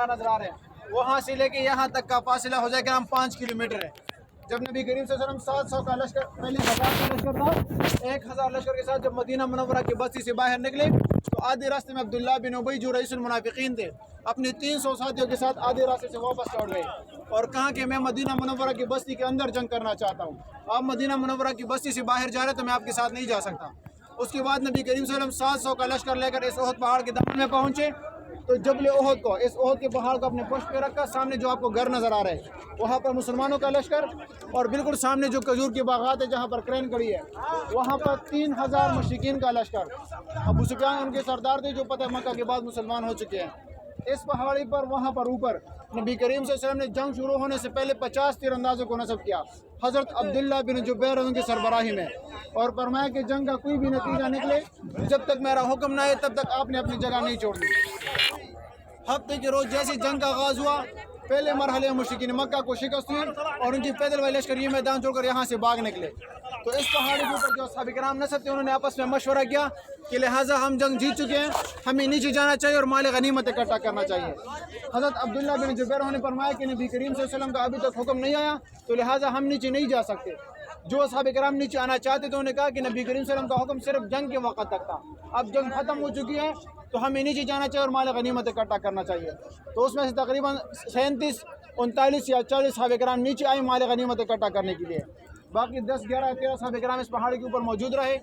नजर आ रहे हैं, वहाँ से लेके यहाँ तक का फासला हो जाएगा हम 5 किलोमीटर है। जब नबी करीम सल्लल्लाहु अलैहि वसल्लम 700 का लश्कर, पहले 1000 का लश्कर था, 1000 लश्कर के साथ जब मदीना मुनव्वरा की बस्ती से बाहर निकले तो आधे रास्ते में अब्दुल्ला बिन उबई जो रईसुल मुनाफिकीन थे अपने 300 साथियों के साथ आधे रास्ते से वापस लौट गए और कहा कि मैं मदीना मुनव्वरा की बस्ती के अंदर जंग करना चाहता हूँ, आप मदीना मुनव्वरा की बस्ती से बाहर जा रहे तो मैं आपके साथ नहीं जा सकता। उसके बाद नबी करीम सल्लल्लाहु अलैहि वसल्लम 700 का लश्कर लेकर इस ओहद पहाड़ के दामन में पहुंचे तो जबल ओहद को, इस ओहद के पहाड़ को अपने पुष्ट पे रखा। सामने जो आपको घर नजर आ रहा है वहाँ पर मुसलमानों का लश्कर और बिल्कुल सामने जो खजूर के बागात है जहाँ पर क्रेन खड़ी है वहाँ पर 3000 मुशरिकीन का लश्कर। अबू सुफियान उनके सरदार थे जो पता है मक्का के बाद मुसलमान हो चुके हैं। इस पहाड़ी पर वहाँ पर ऊपर नबी करीम सल्लल्लाहु अलैहि वसल्लम ने जंग शुरू होने से पहले 50 तीरंदाजों को नस्ब किया हज़रत अब्दुल्ला बिन जुबैर उनकी सरबराही में, और फरमाया कि जंग का कोई भी नतीजा निकले जब तक मेरा हुक्म ना आए तब तक आपने अपनी जगह नहीं छोड़नी। हफ्ते के रोज़ जैसे जंग का आगाज़ हुआ पहले मरहले में मुशरिकीन मक्का को शिकस्त हुई और उनकी पैदल वाले लश्कर ये मैदान छोड़कर यहाँ से भाग निकले। तो इस पहाड़ी के ऊपर जो असहाब किराम नस्ब थे उन्होंने आपस में मशवरा किया कि लिहाजा हम जंग जीत चुके हैं, हमें नीचे जाना चाहिए और माल गनीमत इकट्ठा करना चाहिए। हज़रत अब्दुल्ला बिन जुबैर ने फरमाया कि नबी करीम सल्लल्लाहु अलैहि वसल्लम का अभी तक हुक्म नहीं आया तो लिहाजा हम नीचे नहीं जा सकते। जो असहाब किराम नीचे आना चाहते थे उन्होंने कहा कि नबी करीम सल्लल्लाहु अलैहि वसल्लम का हुक्म सिर्फ जंग के वक्त तक था, अब जंग खत्म हो चुकी है तो हमें नीचे जाना चाहिए और माल गनीमत इकट्ठा करना चाहिए। तो उसमें से तकरीबन 37, 39 या 40 सहाबा किराम नीचे आए माल गनीमत इकट्ठा करने के लिए। बाकी 10, 11, 13 सहाबा किराम इस पहाड़ी के ऊपर मौजूद रहे।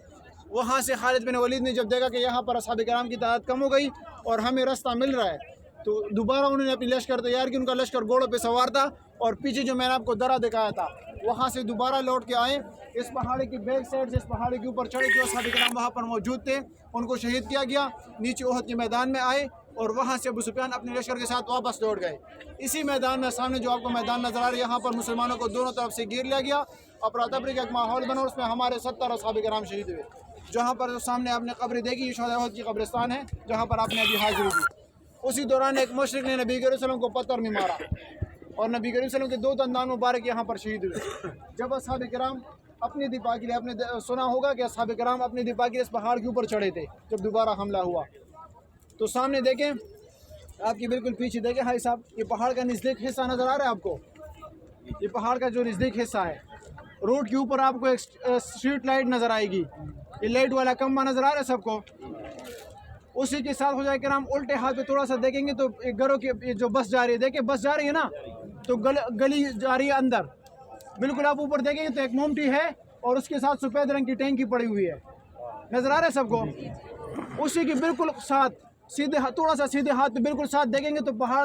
वहाँ से खालिद बिन वलीद ने जब देखा कि यहाँ पर सहाबा किराम की तादाद कम हो गई और हमें रास्ता मिल रहा है तो दोबारा उन्होंने अपनी लश्कर तैयार की। उनका लश्कर घोड़ों पे सवार था और पीछे जो मैंने आपको दरा दिखाया था वहाँ से दोबारा लौट के आए। इस पहाड़ी की बैक साइड से इस पहाड़ी के ऊपर चढ़े, जो सहाबा किराम वहाँ पर मौजूद थे उनको शहीद किया गया। नीचे ओहद के मैदान में आए और वहाँ से अबू सुफियान अपने लश्कर के साथ वापस लौट गए। इसी मैदान में सामने जो आपको मैदान नजर आ रहा है यहाँ पर मुसलमानों को दोनों तरफ से घेर लिया गया, अफरा तफरी का एक माहौल बना, उसमें हमारे 70 असहाब किराम शहीद हुए। जहाँ पर जो सामने आपने कब्र देखी शुहदा उहद की कब्रिस्तान है जहाँ पर आपने अभी हाजिरी दी। उसी दौरान एक मुशरिक ने नबी करीम सल्लल्लाहु अलैहि वसल्लम को पत्थर में मारा और नबी करीम सल्लल्लाहु अलैहि वसल्लम के 2 दंदान मुबारक यहाँ पर शहीद हुए। जब असहाब किराम अपने दिफा के लिए, आपने सुना होगा कि असहाब किराम अपने दिफा के लिए इस पहाड़ के ऊपर चढ़े थे जब दोबारा हमला हुआ। तो सामने देखें, आपकी बिल्कुल पीछे देखें भाई साहब, ये पहाड़ का नज़दीक हिस्सा नज़र आ रहा है आपको, ये पहाड़ का जो नज़दीक हिस्सा है। रोड के ऊपर आपको एक स्ट्रीट लाइट नज़र आएगी, ये लाइट वाला खंबा नज़र आ रहा है सबको। उसी के साथ हो जाए कि हम उल्टे हाथ पे थोड़ा सा देखेंगे तो एक घरों की जो बस जा रही है, देखिए बस जा रही है ना, तो गली जा रही है अंदर। बिल्कुल आप ऊपर देखेंगे तो एक मोमटी है और उसके साथ सफ़ेद रंग की टैंकी पड़ी हुई है, नज़र आ रहा है सबको। उसी के बिल्कुल साथ सीधे थोड़ा सा सीधे हाथ पे बिल्कुल साथ देखेंगे तो पहाड़